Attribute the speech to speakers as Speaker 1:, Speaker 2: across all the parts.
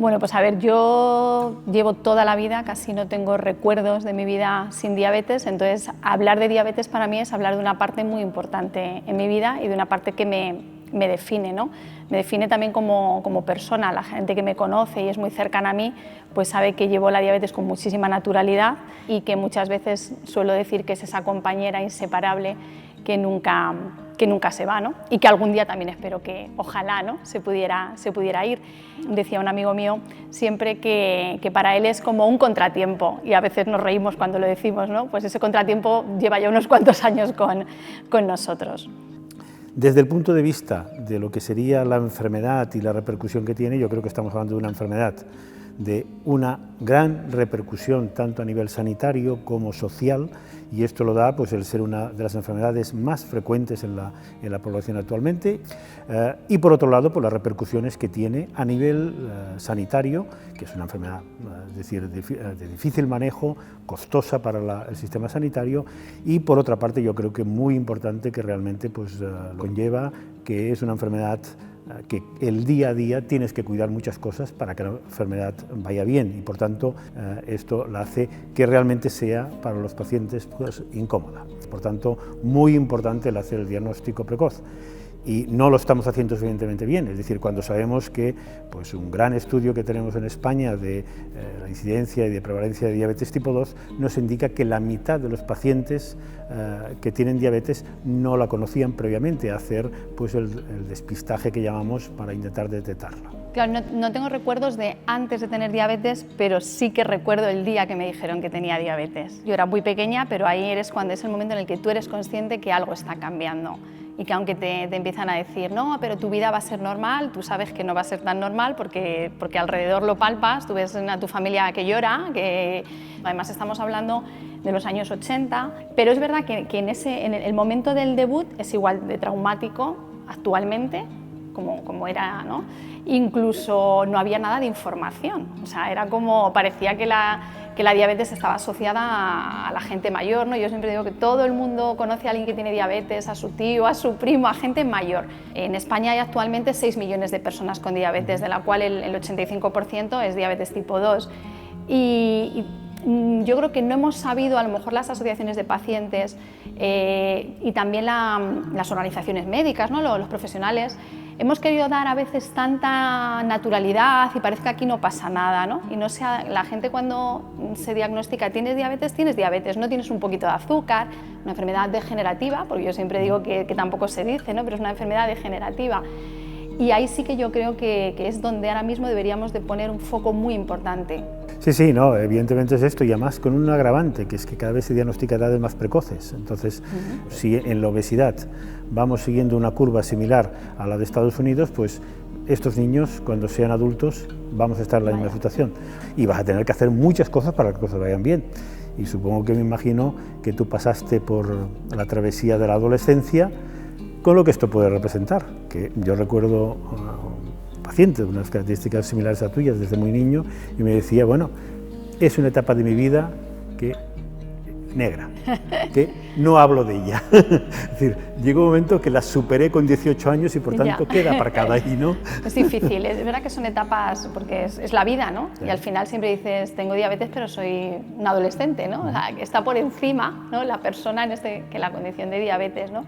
Speaker 1: Bueno, pues a ver, yo llevo toda la vida, casi no tengo recuerdos de mi vida sin diabetes, entonces hablar de diabetes para mí es hablar de una parte muy importante en mi vida y de una parte que me define, ¿no? Me define también como persona. La gente que me conoce y es muy cercana a mí, pues sabe que llevo la diabetes con muchísima naturalidad y que muchas veces suelo decir que es esa compañera inseparable que nunca se va, ¿no? Y que algún día también espero que, ojalá, ¿no? se pudiera ir. Decía un amigo mío siempre que para él es como un contratiempo, y a veces nos reímos cuando lo decimos, ¿no? Pues ese contratiempo lleva ya unos cuantos años con nosotros.
Speaker 2: Desde el punto de vista de lo que sería la enfermedad y la repercusión que tiene, yo creo que estamos hablando de una enfermedad de una gran repercusión tanto a nivel sanitario como social, y esto lo da pues el ser una de las enfermedades más frecuentes en la población actualmente, y por otro lado pues las repercusiones que tiene a nivel sanitario, que es una enfermedad es decir, de difícil manejo, costosa para el sistema sanitario, y por otra parte yo creo que muy importante, que realmente pues conlleva que es una enfermedad que el día a día tienes que cuidar muchas cosas para que la enfermedad vaya bien, y por tanto esto la hace que realmente sea para los pacientes pues incómoda. Por tanto, muy importante el hacer el diagnóstico precoz. Y no lo estamos haciendo suficientemente bien, es decir, cuando sabemos que pues, un gran estudio que tenemos en España de la incidencia y de prevalencia de diabetes tipo 2 nos indica que la mitad de los pacientes que tienen diabetes no la conocían previamente, a hacer pues, el despistaje que llamamos para intentar detectarla.
Speaker 1: Claro, no tengo recuerdos de antes de tener diabetes, pero sí que recuerdo el día que me dijeron que tenía diabetes. Yo era muy pequeña, pero ahí cuando es el momento en el que tú eres consciente que algo está cambiando. Y que aunque te empiezan a decir, no, pero tu vida va a ser normal, tú sabes que no va a ser tan normal porque alrededor lo palpas, tú ves a tu familia que llora, que además estamos hablando de los años 80, pero es verdad que en el momento del debut es igual de traumático actualmente como era, ¿no? Incluso no había nada de información, o sea, era como, parecía que la diabetes estaba asociada a la gente mayor, ¿no? Yo siempre digo que todo el mundo conoce a alguien que tiene diabetes, a su tío, a su primo, a gente mayor. En España hay actualmente 6 millones de personas con diabetes, de la cual el 85% es diabetes tipo 2. Y yo creo que no hemos sabido, a lo mejor las asociaciones de pacientes y también las organizaciones médicas, ¿no? Los profesionales, hemos querido dar a veces tanta naturalidad y parece que aquí no pasa nada, ¿no? Y la gente cuando se diagnostica tienes diabetes, no tienes un poquito de azúcar, una enfermedad degenerativa, porque yo siempre digo que tampoco se dice, ¿no? Pero es una enfermedad degenerativa. Y ahí sí que yo creo que es donde ahora mismo deberíamos de poner un foco muy importante.
Speaker 2: Sí, no, evidentemente es esto, y además con un agravante, que es que cada vez se diagnostica edades más precoces. Entonces, si en la obesidad vamos siguiendo una curva similar a la de Estados Unidos, pues estos niños, cuando sean adultos, vamos a estar en la misma situación. Y vas a tener que hacer muchas cosas para que las cosas vayan bien. Y supongo que me imagino que tú pasaste por la travesía de la adolescencia con lo que esto puede representar. Que yo recuerdo paciente de unas características similares a tuyas desde muy niño, y me decía, bueno, es una etapa de mi vida que negra, que no hablo de ella. Es decir, llegó un momento que la superé con 18 años y por tanto queda aparcada ahí, ¿no?
Speaker 1: Es difícil, es verdad que son etapas, porque es la vida, ¿no? Sí. Y al final siempre dices, tengo diabetes, pero soy un adolescente, ¿no? O sea, que está por encima, ¿no? La persona que la condición de diabetes, ¿no?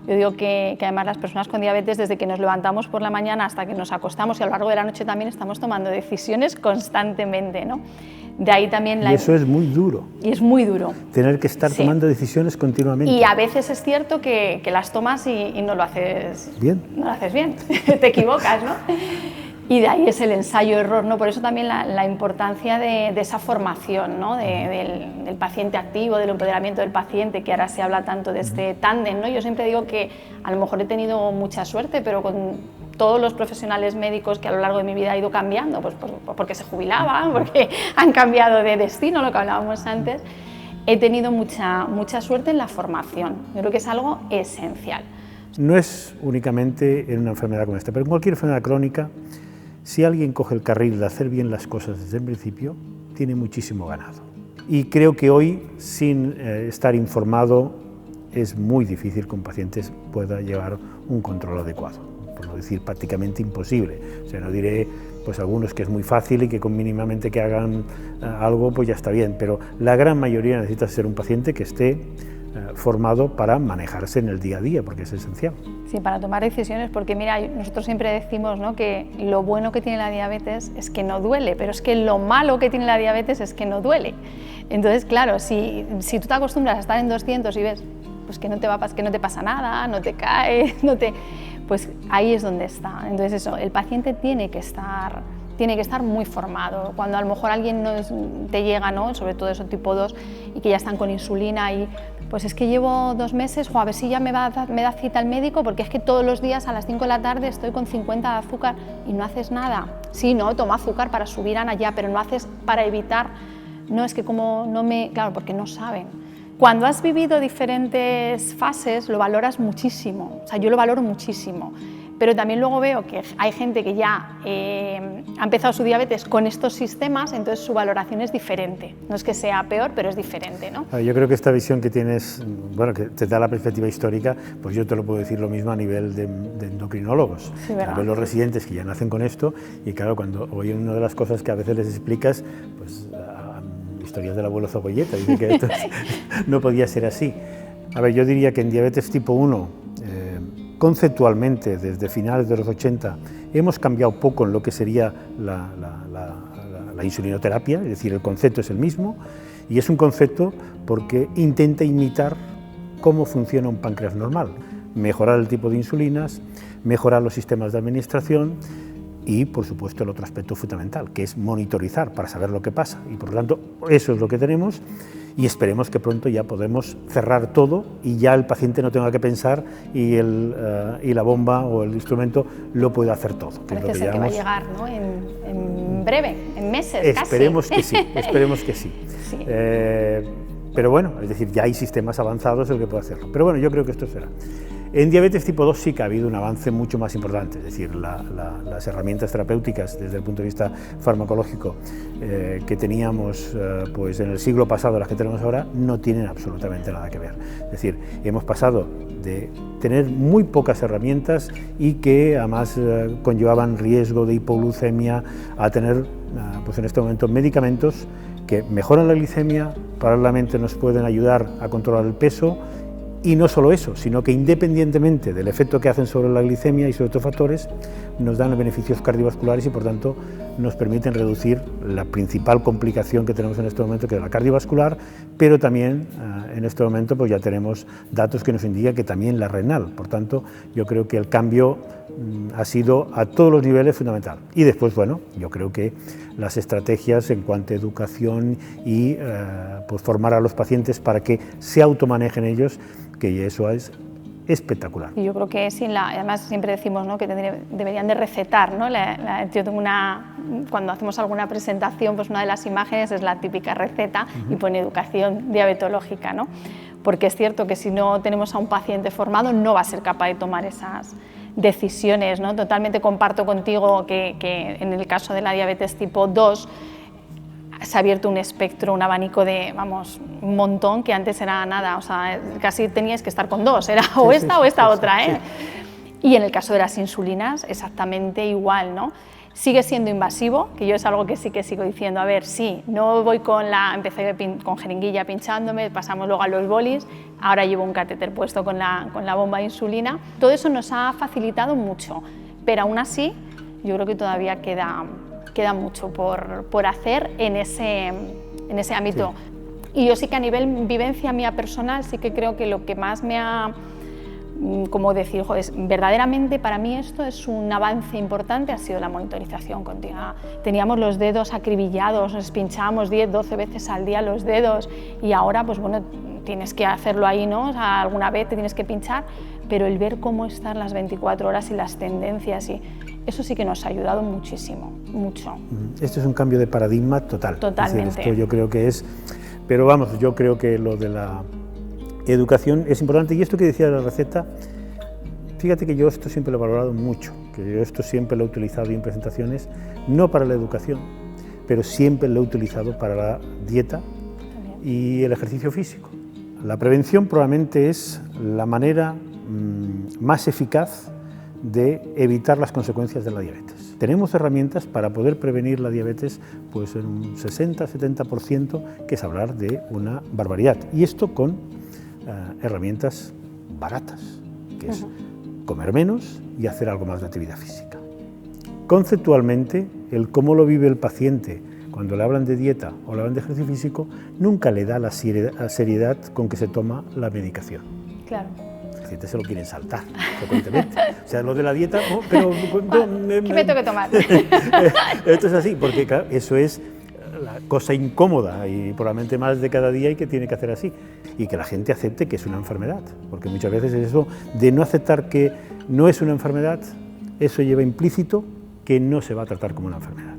Speaker 1: Yo digo que además las personas con diabetes, desde que nos levantamos por la mañana hasta que nos acostamos y a lo largo de la noche también estamos tomando decisiones constantemente, ¿no? De ahí también
Speaker 2: y eso es muy duro.
Speaker 1: Y es muy duro.
Speaker 2: Tener que estar tomando decisiones continuamente.
Speaker 1: Y a veces es cierto que las tomas y no lo haces
Speaker 2: bien.
Speaker 1: No lo haces bien, te equivocas, ¿no? Y de ahí es el ensayo-error, ¿no? Por eso también la importancia de esa formación, ¿no? Del paciente activo, del empoderamiento del paciente, que ahora se habla tanto de este tándem, ¿no? Yo siempre digo que a lo mejor he tenido mucha suerte, pero con todos los profesionales médicos que a lo largo de mi vida he ido cambiando, pues porque se jubilaban, porque han cambiado de destino, lo que hablábamos antes, he tenido mucha suerte en la formación. Yo creo que es algo esencial.
Speaker 2: No es únicamente en una enfermedad como esta, pero en cualquier enfermedad crónica, si alguien coge el carril de hacer bien las cosas desde el principio, tiene muchísimo ganado. Y creo que hoy, sin estar informado, es muy difícil que un paciente pueda llevar un control adecuado. por no decir prácticamente imposible. O sea, no diré pues algunos que es muy fácil y que con mínimamente que hagan algo pues ya está bien, pero la gran mayoría necesita ser un paciente que esté formado para manejarse en el día a día, porque es esencial.
Speaker 1: Sí, para tomar decisiones, porque mira, nosotros siempre decimos, ¿no?, que lo bueno que tiene la diabetes es que no duele, pero es que lo malo que tiene la diabetes es que no duele. Entonces, claro, si tú te acostumbras a estar en 200 y ves pues que no te pasa nada, no te cae, pues ahí es donde está. Entonces eso, el paciente tiene que estar muy formado. Cuando a lo mejor alguien te llega, ¿no?, sobre todo eso tipo 2, y que ya están con insulina y pues es que llevo 2 meses, a ver si ya me da cita al médico, porque es que todos los días a las 5 de la tarde estoy con 50 de azúcar y no haces nada. Sí, no, tomo azúcar para subir a ya, pero no haces para evitar. No, es que como no me... Claro, porque no saben. Cuando has vivido diferentes fases lo valoras muchísimo, o sea, yo lo valoro muchísimo, pero también luego veo que hay gente que ya ha empezado su diabetes con estos sistemas, entonces su valoración es diferente. No es que sea peor, pero es diferente, ¿no?
Speaker 2: Yo creo que esta visión que tienes, bueno, que te da la perspectiva histórica, pues yo te lo puedo decir lo mismo a nivel de endocrinólogos,
Speaker 1: sí,
Speaker 2: a nivel de los residentes que ya nacen con esto, y claro, cuando oyen una de las cosas que a veces les explicas, pues historias del abuelo Zaboyeta, dice que esto no podía ser así. A ver, yo diría que en diabetes tipo 1, conceptualmente, desde finales de los 80, hemos cambiado poco en lo que sería la insulinoterapia, es decir, el concepto es el mismo, y es un concepto porque intenta imitar cómo funciona un páncreas normal, mejorar el tipo de insulinas, mejorar los sistemas de administración, y, por supuesto, el otro aspecto fundamental, que es monitorizar para saber lo que pasa. Y, por lo tanto, eso es lo que tenemos y esperemos que pronto ya podemos cerrar todo y ya el paciente no tenga que pensar y la bomba o el instrumento lo pueda hacer todo.
Speaker 1: Parece ser que va a llegar, ¿no?, en breve, en meses,
Speaker 2: esperemos
Speaker 1: casi.
Speaker 2: Que sí, esperemos que sí.
Speaker 1: Sí.
Speaker 2: Pero bueno, es decir, ya hay sistemas avanzados en el que puede hacerlo. Pero bueno, yo creo que esto será. En diabetes tipo 2 sí que ha habido un avance mucho más importante, es decir, las herramientas terapéuticas desde el punto de vista farmacológico que teníamos pues en el siglo pasado, las que tenemos ahora, no tienen absolutamente nada que ver. Es decir, hemos pasado de tener muy pocas herramientas y que además conllevaban riesgo de hipoglucemia a tener pues en este momento medicamentos que mejoran la glicemia, paralelamente nos pueden ayudar a controlar el peso. Y no solo eso, sino que independientemente del efecto que hacen sobre la glicemia y sobre otros factores, nos dan beneficios cardiovasculares y por tanto nos permiten reducir la principal complicación que tenemos en este momento, que es la cardiovascular, pero también en este momento pues ya tenemos datos que nos indican que también la renal. Por tanto, yo creo que el cambio ha sido a todos los niveles fundamental. Y después, bueno, yo creo que las estrategias en cuanto a educación y pues formar a los pacientes para que se automanejen ellos, que eso es espectacular.
Speaker 1: Y yo creo que además siempre decimos, ¿no?, que deberían de recetar, ¿no? Yo tengo cuando hacemos alguna presentación, pues una de las imágenes es la típica receta y pone educación diabetológica, ¿no? Porque es cierto que si no tenemos a un paciente formado no va a ser capaz de tomar esas decisiones, ¿no? Totalmente comparto contigo que en el caso de la diabetes tipo 2 se ha abierto un espectro, un abanico de, vamos, un montón, que antes era nada, o sea, casi teníais que estar con 2, era o esta o esta otra, ¿eh? Sí. Y en el caso de las insulinas, exactamente igual, ¿no? Sigue siendo invasivo, que yo es algo que sí que sigo diciendo, a ver, sí, no voy empecé con jeringuilla pinchándome, pasamos luego a los bolis, ahora llevo un catéter puesto con la bomba de insulina. Todo eso nos ha facilitado mucho, pero aún así yo creo que todavía queda mucho por hacer en ese ámbito. Sí. Y yo sí que a nivel vivencia mía personal sí que creo que lo que más me ha, como decir, joder, verdaderamente para mí esto es un avance importante, ha sido la monitorización continua. Teníamos los dedos acribillados, nos pinchábamos 10, 12 veces al día los dedos y ahora pues bueno, tienes que hacerlo ahí, ¿no? O sea, alguna vez te tienes que pinchar, pero el ver cómo están las 24 horas y las tendencias y eso sí que nos ha ayudado muchísimo, mucho.
Speaker 2: Esto es un cambio de paradigma total.
Speaker 1: Totalmente.
Speaker 2: Es decir, esto yo creo que es, pero vamos, yo creo que lo de la educación es importante y esto que decía de la receta, fíjate que yo esto siempre lo he valorado mucho, que yo esto siempre lo he utilizado en presentaciones, no para la educación, pero siempre lo he utilizado para la dieta y el ejercicio físico. La prevención probablemente es la manera más eficaz de evitar las consecuencias de la diabetes. Tenemos herramientas para poder prevenir la diabetes pues en un 60-70%, que es hablar de una barbaridad. Y esto con herramientas baratas, que es comer menos y hacer algo más de actividad física. Conceptualmente, el cómo lo vive el paciente cuando le hablan de dieta o le hablan de ejercicio físico, nunca le da la seriedad con que se toma la medicación.
Speaker 1: Claro.
Speaker 2: Los pacientes se lo quieren saltar frecuentemente. O sea, lo de la dieta, oh, pero...
Speaker 1: ¿Qué me tengo que tomar?
Speaker 2: Esto es así, porque claro, eso es la cosa incómoda y probablemente más de cada día y que tiene que hacer así. Y que la gente acepte que es una enfermedad, porque muchas veces eso de no aceptar que no es una enfermedad, eso lleva implícito que no se va a tratar como una enfermedad.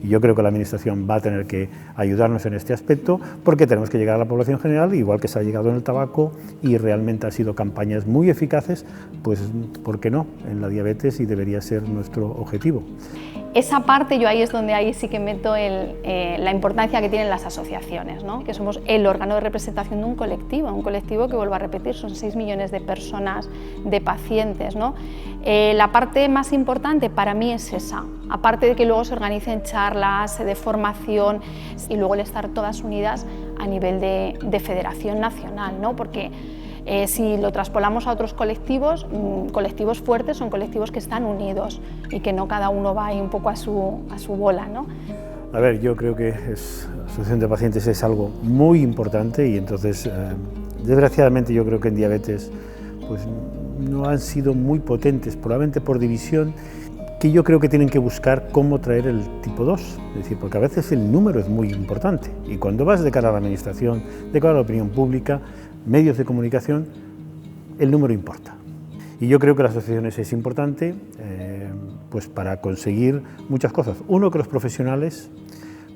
Speaker 2: Y yo creo que la Administración va a tener que ayudarnos en este aspecto, porque tenemos que llegar a la población general, igual que se ha llegado en el tabaco, y realmente han sido campañas muy eficaces, pues ¿por qué no?, en la diabetes, y debería ser nuestro objetivo.
Speaker 1: Esa parte, yo ahí es donde ahí sí que meto la importancia que tienen las asociaciones, ¿no? Que somos el órgano de representación de un colectivo que, vuelvo a repetir, son 6 millones de personas, de pacientes, ¿no? La parte más importante para mí es esa, aparte de que luego se organicen charlas de formación y luego el estar todas unidas a nivel de federación nacional, ¿no? Porque si lo traspolamos a otros colectivos, colectivos fuertes son colectivos que están unidos y que no cada uno va ahí un poco a su bola, ¿no?
Speaker 2: A ver, yo creo que la asociación de pacientes es algo muy importante y entonces, desgraciadamente, yo creo que en diabetes pues, no han sido muy potentes, probablemente por división, que yo creo que tienen que buscar cómo traer el tipo 2, es decir, porque a veces el número es muy importante y cuando vas de cara a la Administración, de cara a la opinión pública, medios de comunicación, el número importa. Y yo creo que las asociaciones es importante pues para conseguir muchas cosas. Uno, que los profesionales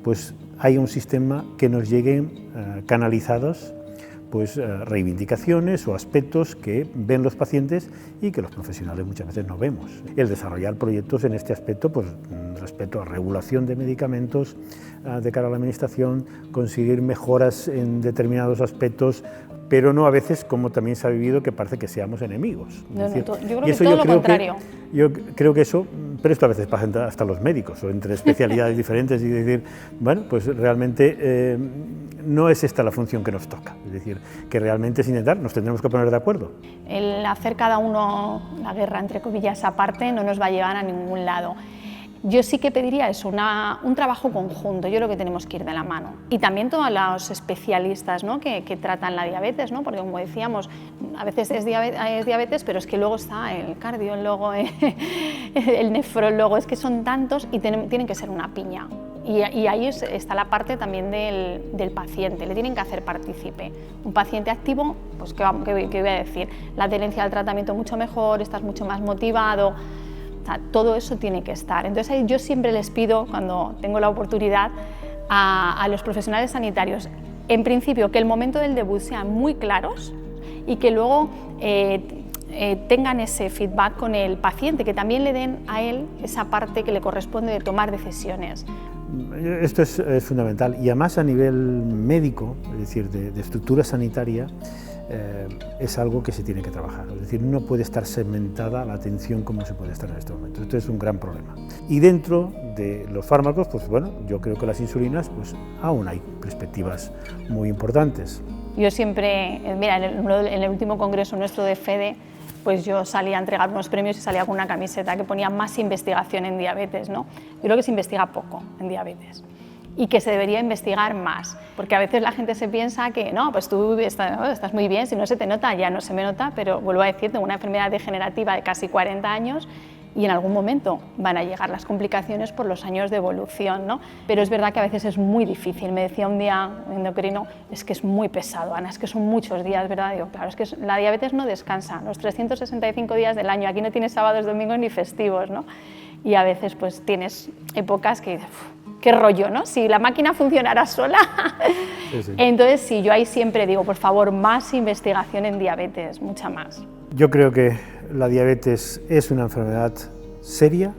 Speaker 2: pues haya un sistema que nos lleguen canalizados pues reivindicaciones o aspectos que ven los pacientes y que los profesionales muchas veces no vemos. El desarrollar proyectos en este aspecto, pues respecto a regulación de medicamentos de cara a la Administración, conseguir mejoras en determinados aspectos, pero no a veces, como también se ha vivido, que parece que seamos enemigos.
Speaker 1: No, yo creo que todo lo contrario.
Speaker 2: Yo creo que eso, pero esto a veces pasa hasta los médicos o entre especialidades diferentes y decir, bueno, pues realmente no es esta la función que nos toca, es decir, que realmente es intentar, nos tendremos que poner de acuerdo.
Speaker 1: El hacer cada uno la guerra, entre comillas, aparte, no nos va a llevar a ningún lado. Yo sí que pediría eso, un trabajo conjunto, yo creo que tenemos que ir de la mano. Y también todos los especialistas, ¿no?, que tratan la diabetes, ¿no?, porque como decíamos, a veces es diabetes, pero es que luego está el cardiólogo, el nefrólogo, es que son tantos y tienen que ser una piña. Y ahí está la parte también del paciente, le tienen que hacer partícipe. Un paciente activo, pues ¿qué voy a decir? La adherencia al tratamiento mucho mejor, estás mucho más motivado. O sea, todo eso tiene que estar. Entonces yo siempre les pido, cuando tengo la oportunidad, a los profesionales sanitarios, en principio, que el momento del debut sean muy claros y que luego tengan ese feedback con el paciente, que también le den a él esa parte que le corresponde de tomar decisiones.
Speaker 2: Esto es fundamental y además a nivel médico, es decir, de estructura sanitaria, es algo que se tiene que trabajar, es decir, no puede estar segmentada la atención como se puede estar en este momento. Esto es un gran problema. Y dentro de los fármacos, pues bueno, yo creo que las insulinas, pues aún hay perspectivas muy importantes.
Speaker 1: Yo siempre, mira, en el último congreso nuestro de FEDE, pues yo salía a entregar unos premios y salía con una camiseta que ponía más investigación en diabetes, ¿no? Yo creo que se investiga poco en diabetes y que se debería investigar más, porque a veces la gente se piensa que no, pues tú estás muy bien, si no se te nota, ya no se me nota, pero vuelvo a decir, tengo una enfermedad degenerativa de casi 40 años y en algún momento van a llegar las complicaciones por los años de evolución, ¿no? Pero es verdad que a veces es muy difícil. Me decía un día un endocrino, es que es muy pesado, Ana, es que son muchos días, ¿verdad? Digo, claro, es que la diabetes no descansa, los 365 días del año, aquí no tienes sábados, domingos ni festivos, ¿no? Y a veces pues tienes épocas que qué rollo, ¿no? Si la máquina funcionara sola. Sí, sí. Entonces, sí, yo ahí siempre digo, por favor, más investigación en diabetes, mucha más.
Speaker 2: Yo creo que la diabetes es una enfermedad seria,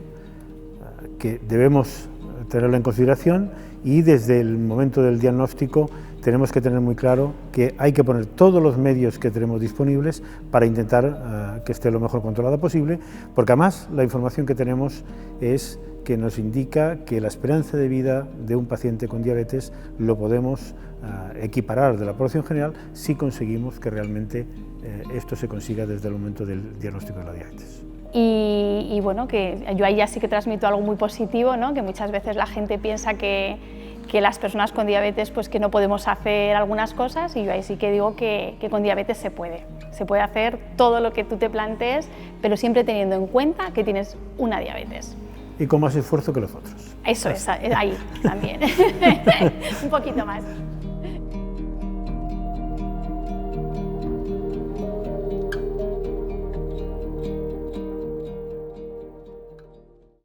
Speaker 2: que debemos tenerla en consideración y desde el momento del diagnóstico tenemos que tener muy claro que hay que poner todos los medios que tenemos disponibles para intentar que esté lo mejor controlada posible, porque además la información que tenemos es que nos indica que la esperanza de vida de un paciente con diabetes lo podemos equiparar de la población general si conseguimos que realmente esto se consiga desde el momento del diagnóstico de la diabetes.
Speaker 1: Y bueno, que yo ahí ya sí que transmito algo muy positivo, ¿no? Que muchas veces la gente piensa que las personas con diabetes pues que no podemos hacer algunas cosas, y yo ahí sí que digo que con diabetes se puede hacer todo lo que tú te plantees, pero siempre teniendo en cuenta que tienes una diabetes.
Speaker 2: Y con más esfuerzo que los otros.
Speaker 1: Eso es, ahí también, un poquito más.